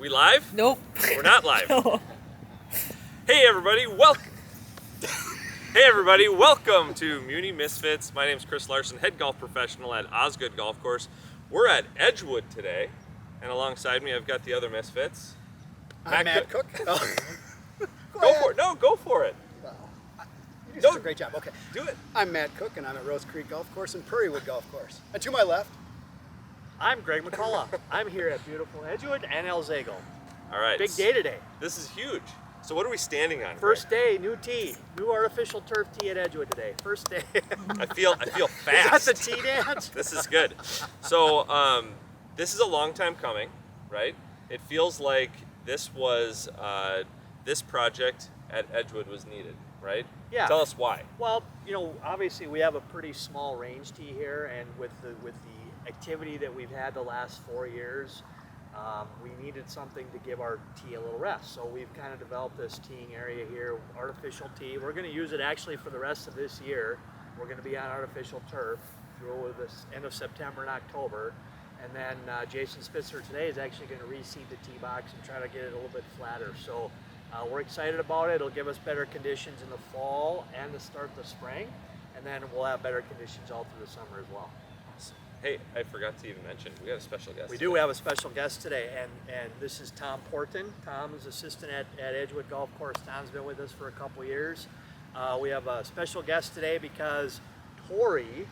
We live? Nope. We're not live. No. Hey everybody, Hey everybody, welcome to Muni Misfits. My name is Chris Larson, head golf professional at Osgood Golf Course. We're at Edgewood today, and alongside me I've got the other Misfits. I'm Matt Cook. Go for it. No, go for it. You did a great job. Okay. Do it. I'm Matt Cook, and I'm at Rose Creek Golf Course and Prairie Golf Course. And to my left, I'm Greg McCullough. I'm here at beautiful Edgewood and El Zago. All right. Big day today. This is huge. So what are we standing on? First Greg? day, new tee, new artificial turf tee at Edgewood today. First day. I feel fast. Is that the tee dance? This is good. So this is a long time coming, right? It feels like this was this project at Edgewood was needed, right? Yeah. Tell us why. Well, you know, obviously we have a pretty small range tee here, and with the activity that we've had the last 4 years, we needed something to give our tee a little rest. So we've kind of developed this teeing area here, artificial tee. We're going to use it actually for the rest of this year. We're going to be on artificial turf through this end of September and October. And then Jason Spitzer today is actually going to reseed the tee box and try to get it a little bit flatter. So we're excited about it. It'll give us better conditions in the fall and the start of the spring. And then we'll have better conditions all through the summer as well. Hey, I forgot to even mention, we got a special guest. We do have a special guest today, and this is Tom Porten. Tom is assistant at Edgewood Golf Course. Tom's been with us for a couple years. We have a special guest today because Tori.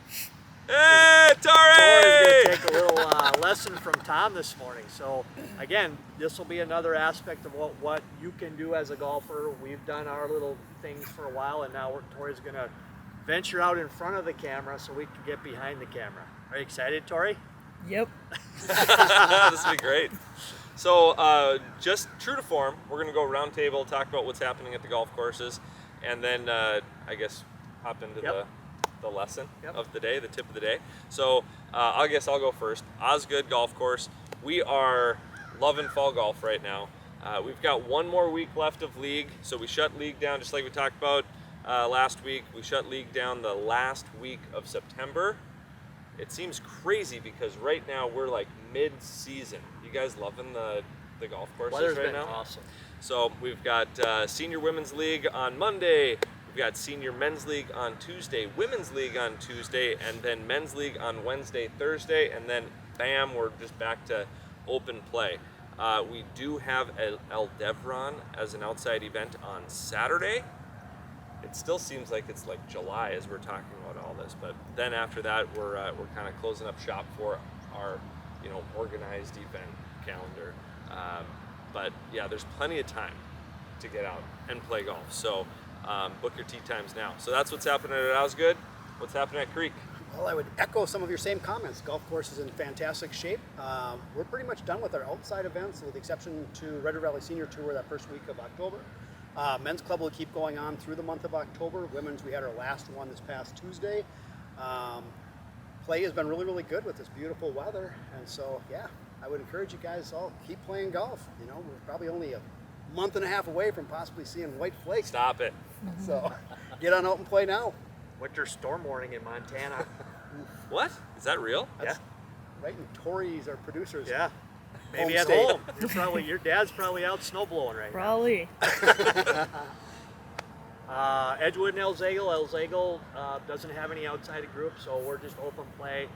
Hey, Tori! Tori's going to take a little lesson from Tom this morning. So again, this will be another aspect of what you can do as a golfer. We've done our little things for a while, and now Tori's going to venture out in front of the camera so we can get behind the camera. Are you excited, Tori? Yep. This will be great. So just true to form, we're going to go round table, talk about what's happening at the golf courses, and then I guess hop into the lesson of the day, the tip of the day. So I guess I'll go first. Osgood Golf Course. We are loving fall golf right now. We've got one more week left of league, so we shut league down just like we talked about last week. We shut league down the last week of September. It seems crazy because right now we're like mid-season. You guys loving the golf courses Weather's right been now? awesome. So we've got Senior Women's League on Monday. We've got Senior Men's League on Tuesday, Women's League on Tuesday, and then Men's League on Wednesday, Thursday, and then bam, we're just back to open play. We do have El Devron as an outside event on Saturday. It still seems like it's like July as we're talking about all this, but then after that we're kind of closing up shop for our organized event calendar. But yeah, there's plenty of time to get out and play golf. So book your tee times now. So that's what's happening at Osgood. What's happening at Creek? well, I would echo some of your same comments. Golf course is in fantastic shape. We're pretty much done with our outside events, with the exception to Red River Valley Senior Tour that first week of October. Men's club will keep going on through the month of October. Women's, we had our last one this past Tuesday. Play has been really, really good with this beautiful weather, and so yeah, I would encourage you guys all keep playing golf. You know, we're probably only a month and a half away from possibly seeing white flakes. Stop it. So get on out and play now. Winter storm warning in Montana. What? Is that real? Yeah. Right, and Tori's our producers. Yeah. Maybe Home at state. home. Your dad's probably out snowblowing right Probably. now. Edgewood and El Zago doesn't have any outside groups, so we're just open play.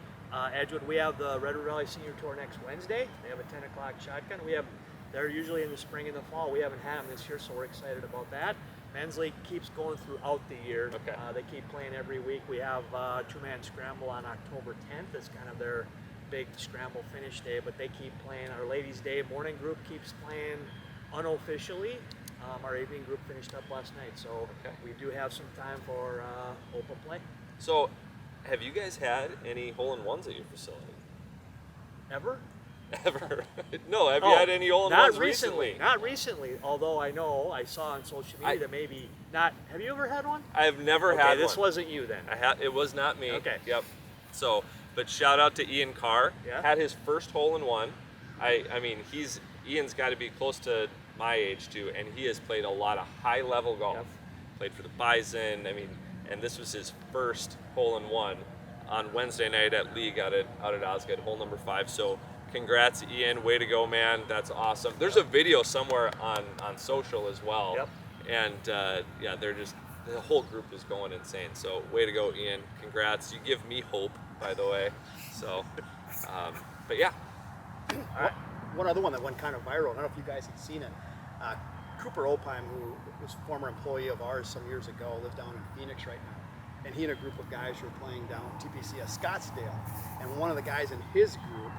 Edgewood, we have the Red River Valley Senior Tour next Wednesday. They have a 10 o'clock shotgun. They're usually in the spring and the fall. We haven't had them this year, so we're excited about that. Men's League keeps going throughout the year. Okay. They keep playing every week. We have two-man scramble on October 10th. It's kind of their big scramble finish day, but they keep playing. Our Ladies' Day morning group keeps playing unofficially. Our evening group finished up last night, so we do have some time for open play. So, have you guys had any hole-in-ones at your facility? Ever? Ever? No, have you had any hole-in-ones recently? Not recently, although I saw on social media that maybe not. Have you ever had one? I've never had one. This wasn't you then. It was not me. Okay. Yep. So, but shout out to Ian Carr. Yeah. Had his first hole-in-one. I mean, Ian's got to be close to my age too, and he has played a lot of high-level golf. Yep. Played for the Bison. I mean, and this was his first hole-in-one on Wednesday night at League out at Osgood, hole number 5. So Congrats, Ian. Way to go, man. That's awesome. There's a video somewhere on social as well. Yep. And yeah, the whole group is going insane. So way to go, Ian. Congrats. You give me hope, by the way. So, but yeah. All right. One other one that went kind of viral, I don't know if you guys have seen it. Cooper Opheim, who was a former employee of ours some years ago, lives down in Phoenix right now. And he and a group of guys were playing down TPCS Scottsdale. And one of the guys in his group,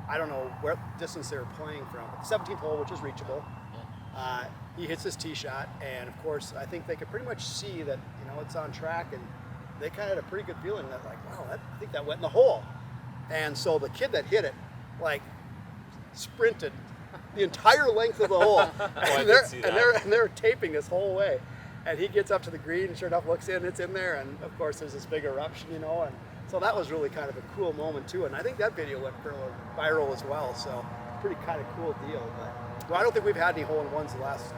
I don't know what distance they were playing from, but the 17th hole, which is reachable, he hits his tee shot. And of course, I think they could pretty much see that, you know, it's on track. And they kind of had a pretty good feeling that, like, wow, I think that went in the hole. And so the kid that hit it, like, sprinted the entire length of the hole, and they're taping this whole way. And he gets up to the green, and sure enough, looks in, it's in there, and of course there's this big eruption, you know. And so that was really kind of a cool moment too. And I think that video went fairly viral as well. So pretty kind of cool deal. But well, I don't think we've had any hole-in-ones the last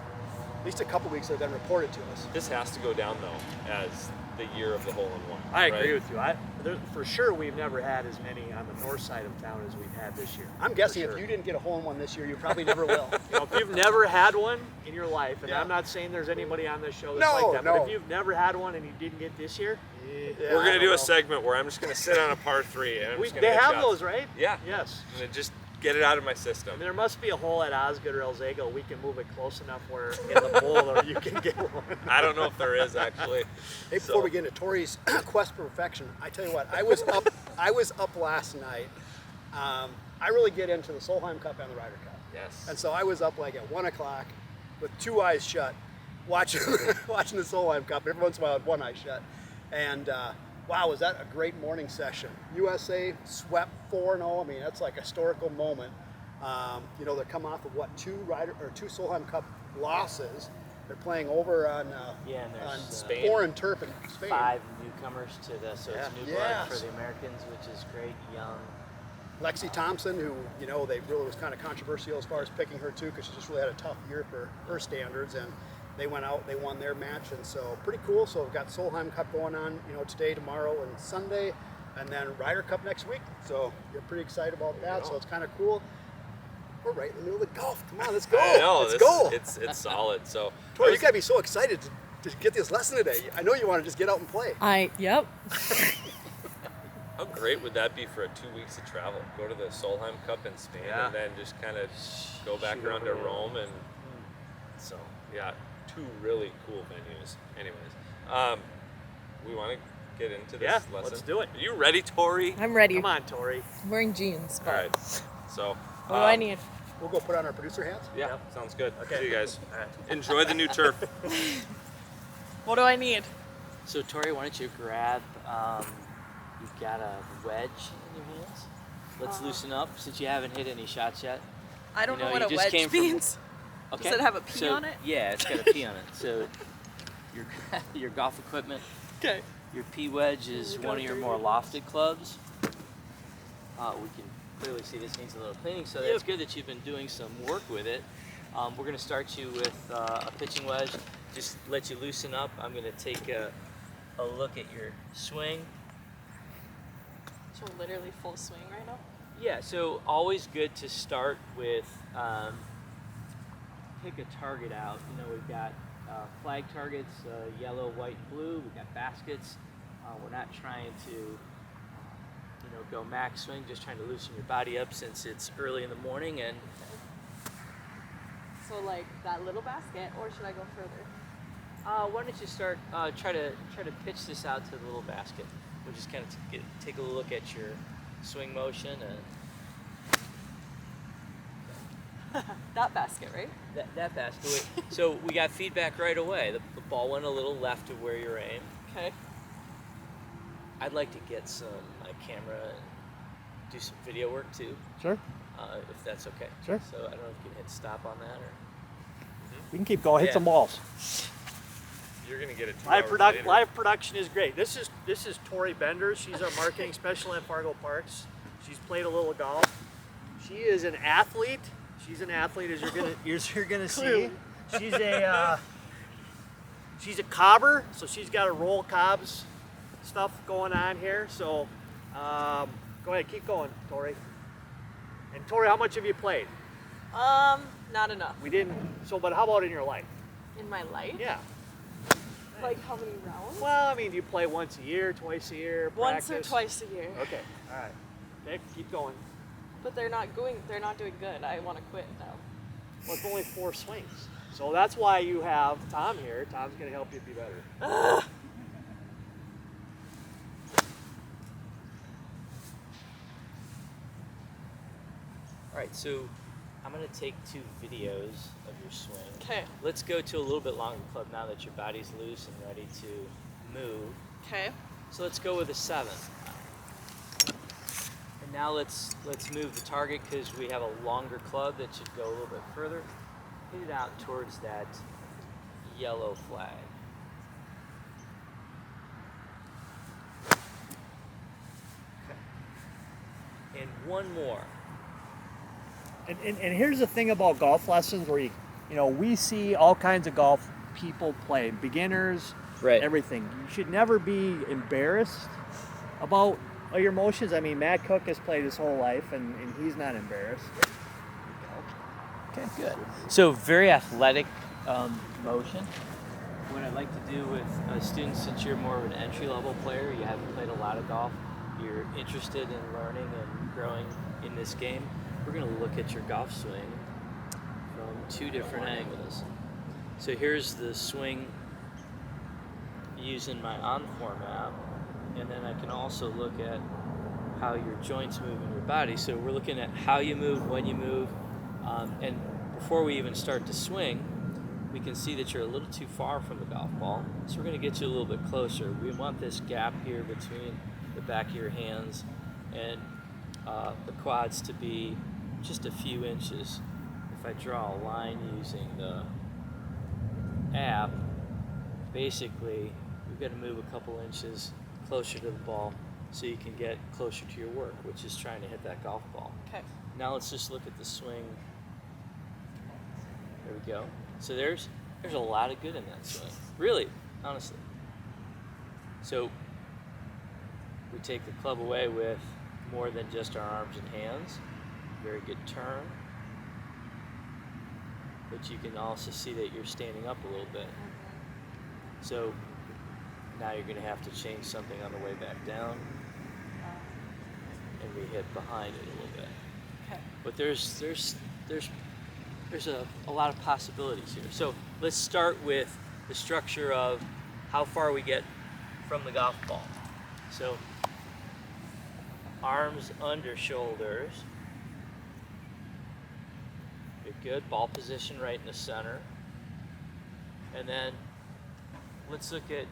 at least a couple weeks that have been reported to us. This has to go down though as the year of the hole-in-one. I agree with you. For sure, we've never had as many on the north side of town as we've had this year. I'm guessing if you didn't get a hole-in-one this year, you probably never will. You know, if you've never had one in your life, and Yeah. I'm not saying there's anybody on this show that's like that, but if you've never had one and you didn't get this year, Yeah, We're I gonna don't do know. a segment where I'm just gonna sit on a par 3 and I'm just gonna they hit have shots. those, right? Yeah. Yes. I'm gonna just get it out of my system. And there must be a hole at Osgood or Elzago. We can move it close enough where in the bowl or you can get one. I don't know if there is actually. Hey, before we get into Tori's quest for perfection, I tell you what, I was up last night. I really get into the Solheim Cup and the Ryder Cup. Yes. And so I was up like at 1 o'clock with 2 eyes shut, watching watching the Solheim Cup. Every once in a while I had 1 eye shut. And wow, was that a great morning session. USA swept 4-0. I mean, that's like a historical moment. You know, they come off of what, 2 Solheim Cup losses. They're playing over on, and there's on Spain. foreign turf in Spain. 5 newcomers to this, so it's new blood Yes. for the Americans, which is great, young. Lexi Thompson, who, you know, they really was kind of controversial as far as picking her too, because she just really had a tough year for her standards, and they went out, they won their match, and so pretty cool. So we've got Solheim Cup going on, you know, today, tomorrow, and Sunday, and then Ryder Cup next week. So you're pretty excited about that. So it's kind of cool. We're right in the middle of the golf. Come on, let's go. I know, let's go. It's solid. So Tori, you gotta be so excited to get this lesson today. I know you want to just get out and play. Yep. how great would that be for a 2 weeks of travel? Go to the Solheim Cup in Spain and then just kind of go back around to Rome, and so yeah, 2 really cool venues. Anyways, we want to get into this lesson. Let's do it. Are you ready, Tori? I'm ready. Come on, Tori. I'm wearing jeans. All right. So What do I need? We'll go put on our producer hats. Yeah, sounds good. Okay. See you guys. All right. Enjoy the new turf. What do I need? So Tori, why don't you grab, you've got a wedge in your hands. Let's loosen up since you haven't hit any shots yet. I don't You know, know what you a just wedge came from- means. Okay. Does it have a P So- on it? Yeah, it's got a P on it. So your golf equipment, Okay. your P wedge is one of your more lofted clubs. We can clearly see this needs a little cleaning, so that's good that you've been doing some work with it. We're going to start you with a pitching wedge. Just let you loosen up. I'm going to take a look at your swing. So literally full swing right now. Yeah, so always good to start with pick a target out. You know, we've got flag targets, yellow, white, blue. We've got baskets. We're not trying to go max swing, just trying to loosen your body up since it's early in the morning. And So like that little basket, or should I go further? why don't you start try to pitch this out to the little basket. We'll just kind of take a look at your swing motion and That basket, right? that basket. So we got feedback right away. The ball went a little left of where you're aimed. Okay. I'd like to get some camera and do some video work too, Sure. if that's okay. Sure. So I don't know if you can hit stop on that or. We can keep going. Hit Yeah. some balls. You're gonna get it 2 Live hours later. live production is great. This is Tori Bender. She's our marketing specialist at Fargo Parks. She's played a little golf. She is an athlete. She's an athlete, as you're gonna see. She's a cobber, so she's got a roll cobs stuff going on here. So go ahead, keep going, Tori. And Tori, how much have you played? Not enough. We didn't. So, but how about in your life? In my life? Yeah. Like how many rounds? Well, I mean, do you play once a year, twice a year? Once Practice? or twice a year. Okay. All right. Okay. Keep going. But they're not doing good. I want to quit now. Well, it's only 4 swings. So that's why you have Tom here. Tom's going to help you be better. Ugh. All right, so I'm gonna take 2 videos of your swing. Okay. Let's go to a little bit longer club now that your body's loose and ready to move. Okay. So let's go with a 7. And now let's move the target because we have a longer club that should go a little bit further. Hit it out towards that yellow flag. Okay. And one more. And here's the thing about golf lessons where we see all kinds of golf people play, beginners, Right. everything. You should never be embarrassed about your motions. I mean, Matt Cook has played his whole life and he's not embarrassed. Okay, good. So very athletic motion. What I'd like to do with students, since you're more of an entry-level player, you haven't played a lot of golf, you're interested in learning and growing in this game, we're going to look at your golf swing from 2 different angles. So here's the swing using my on-form app, and then I can also look at how your joints move in your body. So we're looking at how you move, when you move, and before we even start to swing, we can see that you're a little too far from the golf ball. So we're going to get you a little bit closer. We want this gap here between the back of your hands and the quads to be just a few inches. If I draw a line using the app, basically you've got to move a couple inches closer to the ball so you can get closer to your work, which is trying to hit that golf ball. Okay. Now let's just look at the swing. There we go. So there's a lot of good in that swing. Really, honestly. So we take the club away with more than just our arms and hands. Very good turn. But you can also see that you're standing up a little bit. So now you're going to have to change something on the way back down. And we hit behind it a little bit. Okay. But there's a lot of possibilities here. So let's start with the structure of how far we get from the golf ball. So arms under shoulders. Good. Ball position right in the center. And then let's look at,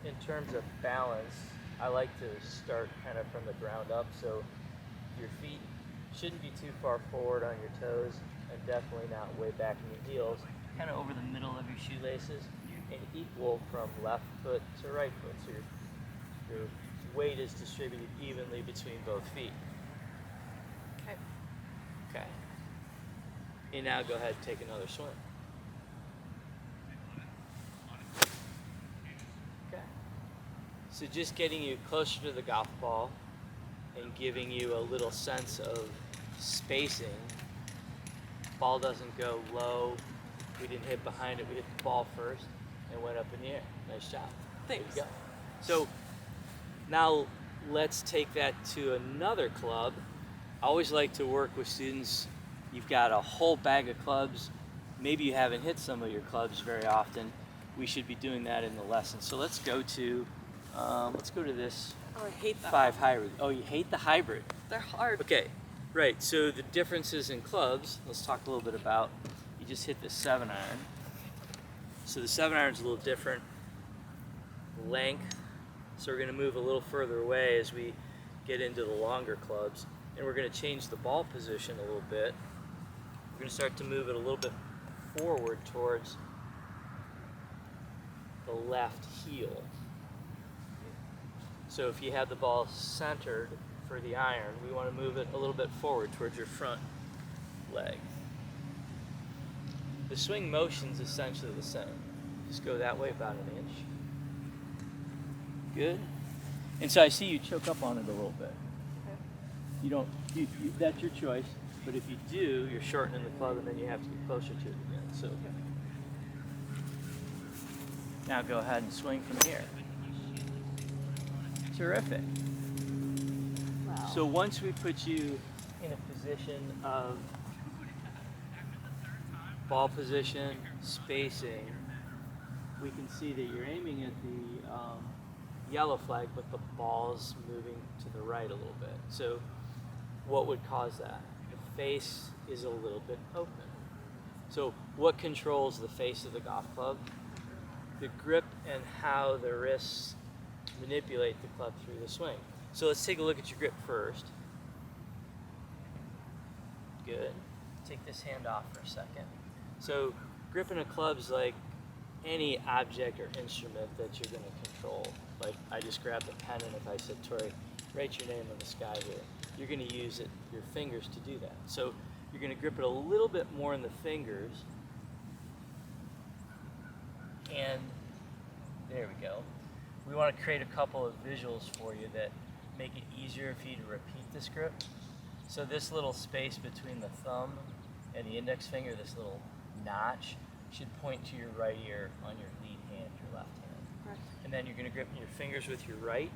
in terms of balance, I like to start kind of from the ground up. So your feet shouldn't be too far forward on your toes and definitely not way back in your heels. Kind of over the middle of your shoelaces and equal from left foot to right foot. So your weight is distributed evenly between both feet. Okay. Okay. And now go ahead and take another swing. Okay. So just getting you closer to the golf ball and giving you a little sense of spacing. Ball doesn't go low. We didn't hit behind it. We hit the ball first and went up in the air. Nice job. Thanks. There you go. So now let's take that to another club. I always like to work with students. You've got a whole bag of clubs. Maybe you haven't hit some of your clubs very often. We should be doing that in the lesson. So let's go to this Oh, I hate that. 5 hybrid. Oh, you hate the hybrid? They're hard. Okay, right. So the differences in clubs. Let's talk a little bit about. You just hit the 7 iron. So the 7 iron is a little different length. So we're going to move a little further away as we get into the longer clubs, and we're going to change the ball position a little bit. We're going to start to move it a little bit forward towards the left heel. So if you have the ball centered for the iron, we want to move it a little bit forward towards your front leg. The swing motion's essentially the same. Just go that way about an inch. Good. And so I see you choke up on it a little bit. Okay. You don't, that's your choice, but if you do, you're shortening the club and then you have to get closer to it again. So now go ahead and swing from here. Terrific. Wow. So once we put you in a position of ball position, spacing, we can see that you're aiming at the yellow flag, but the ball's moving to the right a little bit. So what would cause that? The face is a little bit open. So what controls the face of the golf club? The grip and how the wrists manipulate the club through the swing. So let's take a look at your grip first. Good. Take this hand off for a second. So gripping a club's like any object or instrument that you're going to control. Like I just grabbed a pen, and if I said, Tori, write your name on the sky here, you're going to use your fingers to do that. So you're going to grip it a little bit more in the fingers. And there we go. We want to create a couple of visuals for you that make it easier for you to repeat this grip. So this little space between the thumb and the index finger, this little notch, should point to your right ear on your lead hand, your left hand. Right. And then you're going to grip your fingers with your right.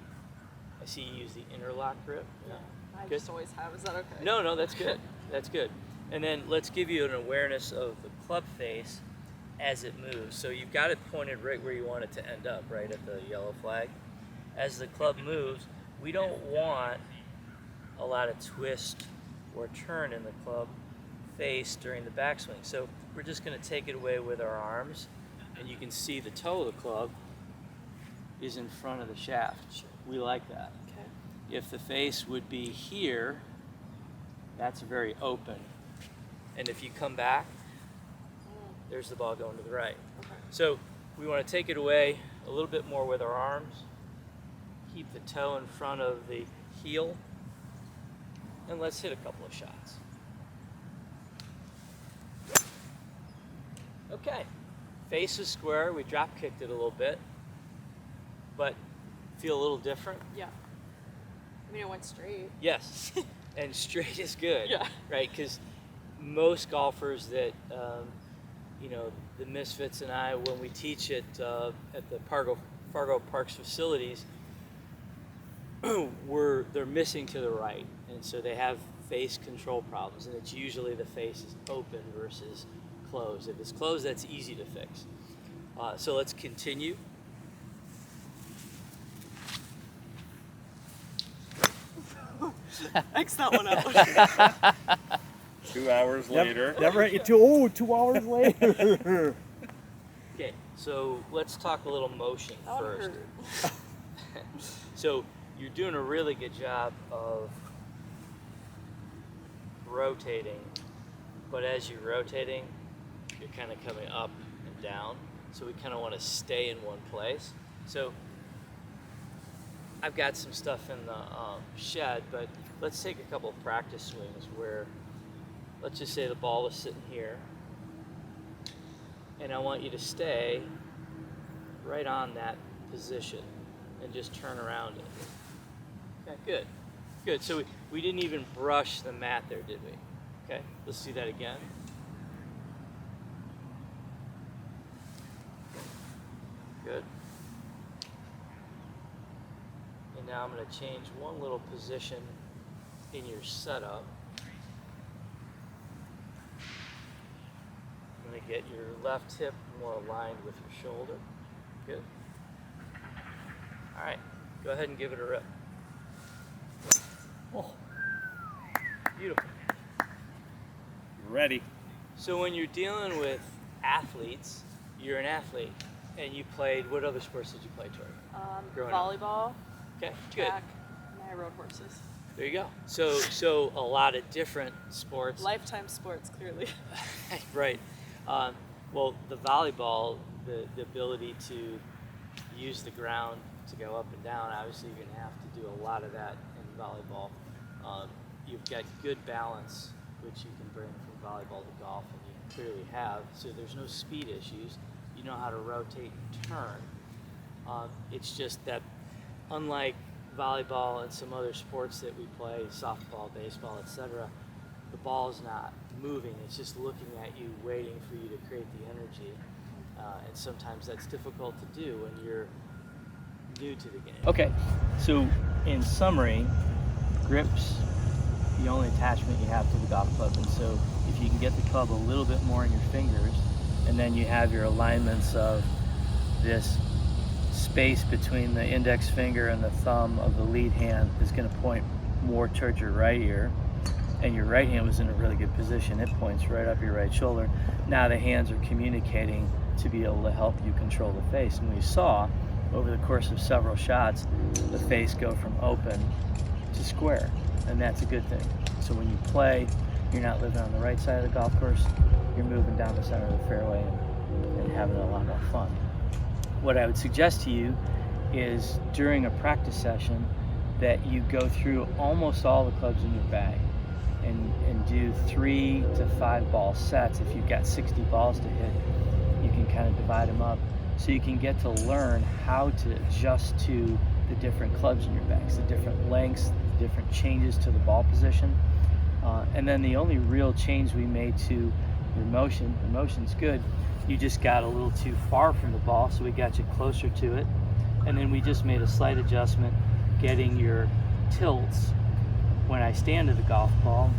I see you use the interlock grip. Yeah. I Good. just always have. Is that okay? No, that's good. That's good. And then let's give you an awareness of the club face as it moves. So you've got it pointed right where you want it to end up, right at the yellow flag. As the club moves, we don't want a lot of twist or turn in the club face during the backswing. So we're just going to take it away with our arms, and you can see the toe of the club is in front of the shaft. We like that. Okay. If the face would be here, that's very open. And if you come back, there's the ball going to the right. Okay. So we want to take it away a little bit more with our arms, keep the toe in front of the heel, and let's hit a couple of shots. Okay, face is square, we drop kicked it a little bit, but feel a little different? Yeah. I mean, it went straight. Yes, and straight is good, Yeah. right? Because most golfers that, the Misfits and I, when we teach at the Fargo Parks facilities, they're missing to the right, and so they have face control problems, and it's usually the face is open versus closed. If it's closed, that's easy to fix. So let's continue. X that one out. 2 hours later. Never hit you 2 hours later. Okay, so let's talk a little motion That one first. hurt. So you're doing a really good job of rotating, but as you're rotating, you're kind of coming up and down. So we kind of want to stay in one place. So I've got some stuff in the shed, but let's take a couple of practice swings where, let's just say the ball was sitting here, and I want you to stay right on that position and just turn around it. Okay, good. Good. So we didn't even brush the mat there, did we? Okay, let's do that again. Good. And now I'm going to change one little position in your setup. I'm going to get your left hip more aligned with your shoulder. Good. All right, go ahead and give it a rip. Oh, beautiful. Ready. So when you're dealing with athletes, you're an athlete, and you played, what other sports did you play, Tori? Growing up. Volleyball, Okay, good. track, and I rode horses. There you go. So a lot of different sports. Lifetime sports, clearly. Right. Well, the volleyball, the ability to use the ground to go up and down, obviously you're going to have to do a lot of that in volleyball. You've got good balance, which you can bring from volleyball to golf, and you clearly have. So there's no speed issues. You know how to rotate and turn. It's just that unlike volleyball and some other sports that we play, softball, baseball, etc., the ball's not moving. It's just looking at you, waiting for you to create the energy. And sometimes that's difficult to do when you're new to the game. Okay, so in summary, grip's the only attachment you have to the golf club, and so if you can get the club a little bit more in your fingers, and then you have your alignments of this space between the index finger and the thumb of the lead hand is going to point more towards your right ear, and your right hand was in a really good position. It points right up your right shoulder. Now the hands are communicating to be able to help you control the face, and we saw over the course of several shots the face go from open to square, and that's a good thing. So when you play, you're not living on the right side of the golf course, you're moving down the center of the fairway and having a lot more fun. What I would suggest to you is during a practice session that you go through almost all the clubs in your bag and do 3 to 5 ball sets. If you've got 60 balls to hit, you can kind of divide them up so you can get to learn how to adjust to the different clubs in your bags, the different lengths, the different changes to the ball position. And then the only real change we made to your motion, the motion's good, you just got a little too far from the ball, so we got you closer to it. And then we just made a slight adjustment, getting your tilts. When I stand to the golf ball,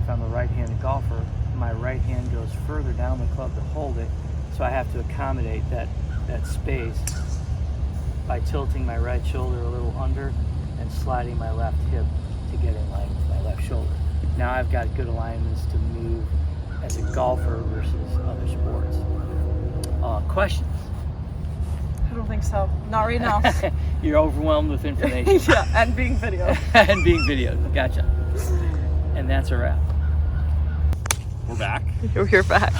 if I'm a right-handed golfer, my right hand goes further down the club to hold it, so I have to accommodate that space by tilting my right shoulder a little under and sliding my left hip to get in line with my left shoulder. Now I've got good alignments to move as a golfer versus other sports. Questions? I don't think so. Not right now. You're overwhelmed with information. Yeah, and being videoed. And being videoed. Gotcha. And that's a wrap. We're back. You're back.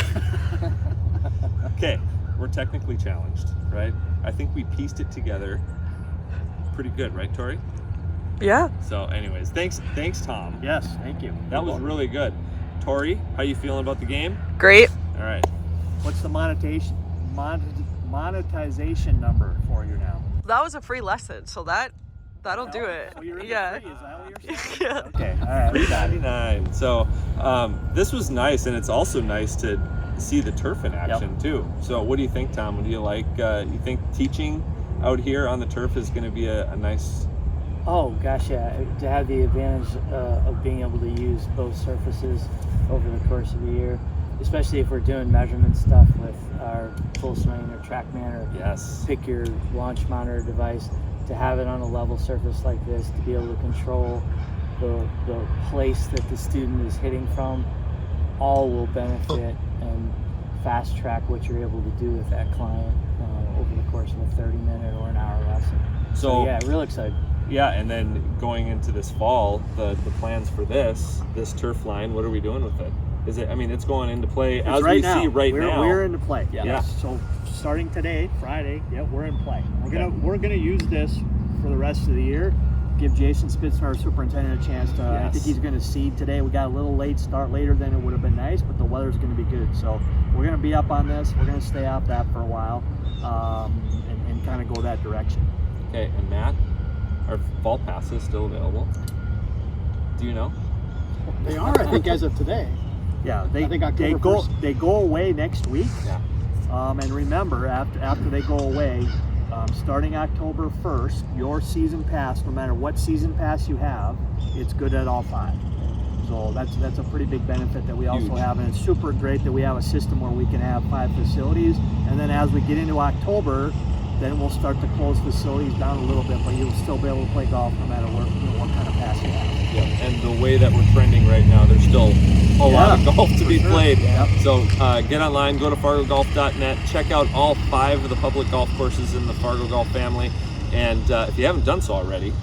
Okay, we're technically challenged, right? I think we pieced it together pretty good, right, Tori? Yeah. So anyways, thanks Tom. Yes, thank you. That was really good. Tori, how you feeling about the game? Great. All right. What's the monetization number for you now? That was a free lesson, so that'll do it. Oh, you're in Yeah. the free, is that what you're saying? Yeah. Okay, all right. we got it. $3.99. So this was nice, and it's also nice to see the turf in action too. So what do you think, Tom? What do you like? You think teaching out here on the turf is going to be a nice? Oh gosh, yeah. To have the advantage of being able to use both surfaces over the course of the year, especially if we're doing measurement stuff with our full swing or TrackMan or Yes. pick your launch monitor device, to have it on a level surface like this, to be able to control the place that the student is hitting from, all will benefit and fast track what you're able to do with that client over the course of a 30-minute or an hour lesson. So yeah, real excited. Yeah, and then going into this fall, the plans for this turf line, what are we doing with it? Is it? I mean, it's going into play It's as right we now. see right we're, now. We're into play. Yeah. So starting today, Friday, we're in play. We're gonna use this for the rest of the year. Give Jason Spitzner, our superintendent, a chance to. I think he's gonna seed today. We got a little late start, later than it would have been nice, but the weather's gonna be good. So we're gonna be up on this. We're gonna stay off that for a while, and kind of go that direction. Okay, and Matt, are vault passes still available? Do you know? They are, I think, as of today. Yeah, I think October 1st. they go away next week. Yeah. And remember, after they go away, starting October 1st, your season pass, no matter what season pass you have, it's good at all 5. So that's a pretty big benefit that we also Huge. have, and it's super great that we have a system where we can have 5 facilities. And then as we get into October, then we'll start to close facilities down a little bit, but you'll still be able to play golf no matter what kind of pass you have. Yeah. And the way that we're trending right now, there's still a lot of golf to be played. Yep. So get online, go to fargogolf.net, check out all 5 of the public golf courses in the Fargo Golf family. And if you haven't done so already,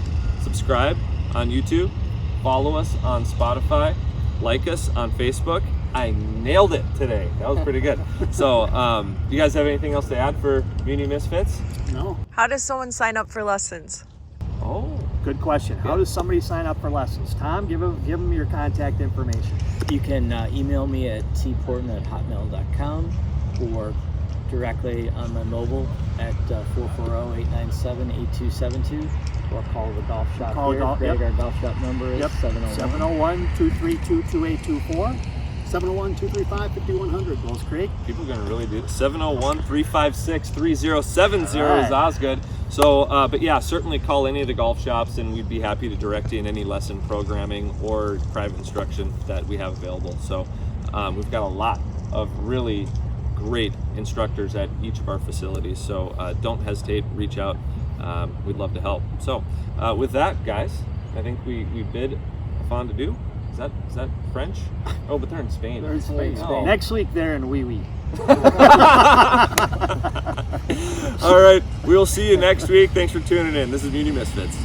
subscribe on YouTube, follow us on Spotify, like us on Facebook. I nailed it today. That was pretty good. So you guys have anything else to add for Muni Misfits? No. How does someone sign up for lessons? Oh, Good question. How does somebody sign up for lessons? Tom, give them your contact information. You can email me at tporten@hotmail.com or directly on my mobile at 440-897-8272, or call the golf shop Call here. golf- Greg, yep. our golf shop number is 701-232-2824. 701-235-5100. Bulls Creek. People are going to really do it. 701-356-3070 All right. is Osgood. So, but yeah, certainly call any of the golf shops and we'd be happy to direct you in any lesson programming or private instruction that we have available. So we've got a lot of really great instructors at each of our facilities. So don't hesitate, reach out. We'd love to help. So with that, guys, I think we bid a fondue. Is that French? Oh, but they're in Spain. They're in Spain. Oh. Next week they're in Wee Wee. All right, we'll see you next week. Thanks for tuning in. This is Muni Misfits.